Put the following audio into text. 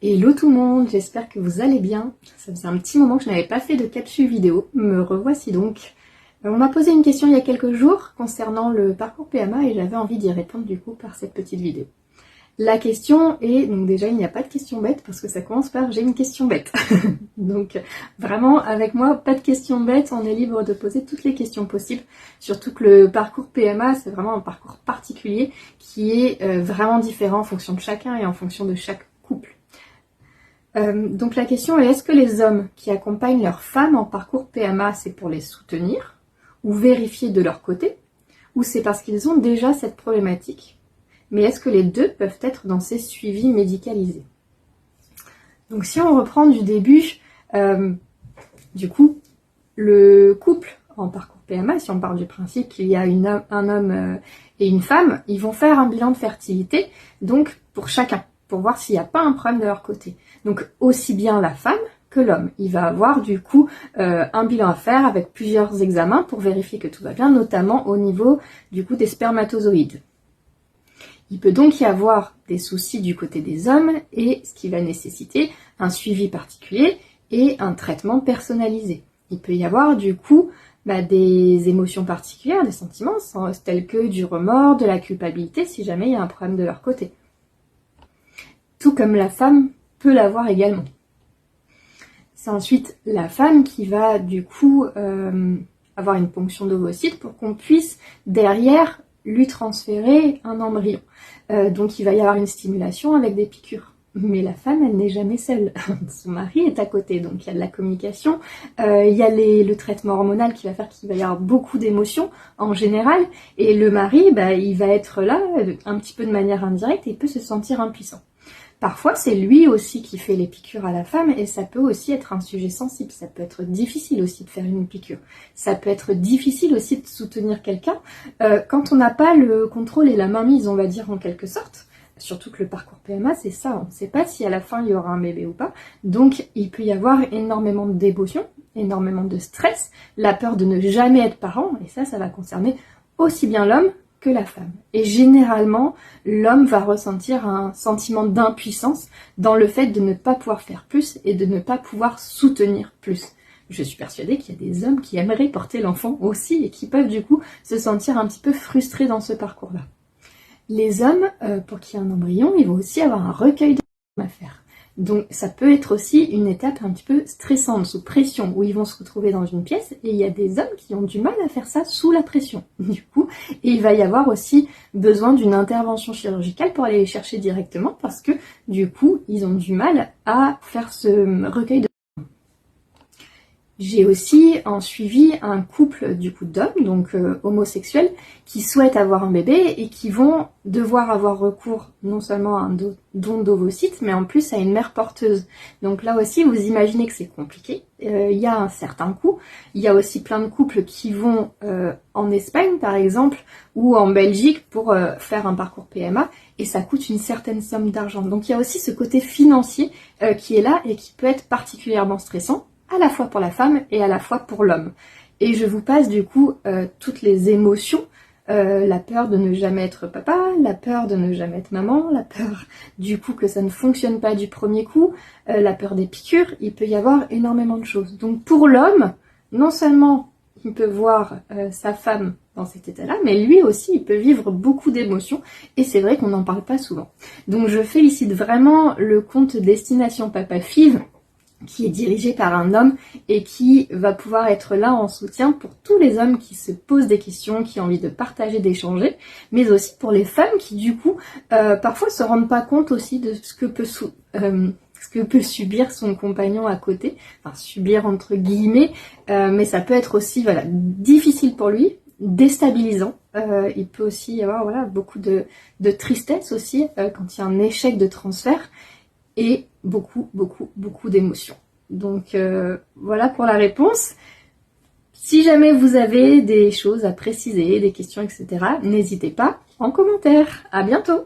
Hello tout le monde, j'espère que vous allez bien. Ça faisait un petit moment que je n'avais pas fait de capsule vidéo, me revoici donc. On m'a posé une question il y a quelques jours concernant le parcours PMA et j'avais envie d'y répondre du coup par cette petite vidéo. La question est, donc déjà il n'y a pas de question bête parce que ça commence par j'ai une question bête. Donc vraiment avec moi pas de question bête, on est libre de poser toutes les questions possibles. Surtout que le parcours PMA c'est vraiment un parcours particulier qui est vraiment différent en fonction de chacun et en fonction de chaque couple. Donc la question est, est-ce que les hommes qui accompagnent leurs femmes en parcours PMA, c'est pour les soutenir ou vérifier de leur côté, ou c'est parce qu'ils ont déjà cette problématique? Mais est-ce que les deux peuvent être dans ces suivis médicalisés? Donc si on reprend du début, du coup, le couple en parcours PMA, si on part du principe qu'il y a un homme et une femme, ils vont faire un bilan de fertilité, donc pour chacun, pour voir s'il n'y a pas un problème de leur côté. Donc aussi bien la femme que l'homme. Il va avoir du coup un bilan à faire avec plusieurs examens pour vérifier que tout va bien, notamment au niveau du coup des spermatozoïdes. Il peut donc y avoir des soucis du côté des hommes et ce qui va nécessiter un suivi particulier et un traitement personnalisé. Il peut y avoir du coup des émotions particulières, des sentiments tels que du remords, de la culpabilité si jamais il y a un problème de leur côté. Tout comme la femme peut l'avoir également. C'est ensuite la femme qui va du coup avoir une ponction d'ovocytes pour qu'on puisse derrière lui transférer un embryon. Donc il va y avoir une stimulation avec des piqûres. Mais la femme, elle n'est jamais seule. Son mari est à côté, donc il y a de la communication, il y a le traitement hormonal qui va faire qu'il va y avoir beaucoup d'émotions en général, et le mari, il va être là un petit peu de manière indirecte et il peut se sentir impuissant. Parfois, c'est lui aussi qui fait les piqûres à la femme et ça peut aussi être un sujet sensible. Ça peut être difficile aussi de faire une piqûre. Ça peut être difficile aussi de soutenir quelqu'un quand on n'a pas le contrôle et la mainmise, on va dire en quelque sorte. Surtout que le parcours PMA, c'est ça. On ne sait pas si à la fin, il y aura un bébé ou pas. Donc, il peut y avoir énormément d'émotions, énormément de stress, la peur de ne jamais être parent. Et ça va concerner aussi bien l'homme que la femme. Et généralement, l'homme va ressentir un sentiment d'impuissance dans le fait de ne pas pouvoir faire plus et de ne pas pouvoir soutenir plus. Je suis persuadée qu'il y a des hommes qui aimeraient porter l'enfant aussi et qui peuvent du coup se sentir un petit peu frustrés dans ce parcours-là. Les hommes, pour qu'il y ait un embryon, ils vont aussi avoir un recueil de à faire. Donc ça peut être aussi une étape un petit peu stressante, sous pression, où ils vont se retrouver dans une pièce et il y a des hommes qui ont du mal à faire ça sous la pression, du coup. Et il va y avoir aussi besoin d'une intervention chirurgicale pour aller les chercher directement parce que, du coup, ils ont du mal à faire ce recueil de... J'ai aussi en suivi un couple du coup d'hommes, donc homosexuels, qui souhaitent avoir un bébé et qui vont devoir avoir recours non seulement à un don d'ovocytes, mais en plus à une mère porteuse. Donc là aussi, vous imaginez que c'est compliqué. Il y a un certain coût. Il y a aussi plein de couples qui vont en Espagne, par exemple, ou en Belgique pour faire un parcours PMA, et ça coûte une certaine somme d'argent. Donc il y a aussi ce côté financier qui est là et qui peut être particulièrement stressant, à la fois pour la femme et à la fois pour l'homme. Et je vous passe du coup toutes les émotions, la peur de ne jamais être papa, la peur de ne jamais être maman, la peur du coup que ça ne fonctionne pas du premier coup, la peur des piqûres, il peut y avoir énormément de choses. Donc pour l'homme, non seulement il peut voir sa femme dans cet état-là, mais lui aussi il peut vivre beaucoup d'émotions et c'est vrai qu'on n'en parle pas souvent. Donc je félicite vraiment le compte Destination Papa Fiv, qui est dirigé par un homme et qui va pouvoir être là en soutien pour tous les hommes qui se posent des questions, qui ont envie de partager, d'échanger, mais aussi pour les femmes qui du coup parfois se rendent pas compte aussi de ce que peut subir son compagnon à côté, enfin subir entre guillemets, mais ça peut être aussi difficile pour lui, déstabilisant. Il peut aussi y avoir beaucoup de tristesse aussi quand il y a un échec de transfert, et beaucoup d'émotions. Donc voilà pour la réponse. Si jamais vous avez des choses à préciser, des questions, etc., n'hésitez pas en commentaire. À bientôt!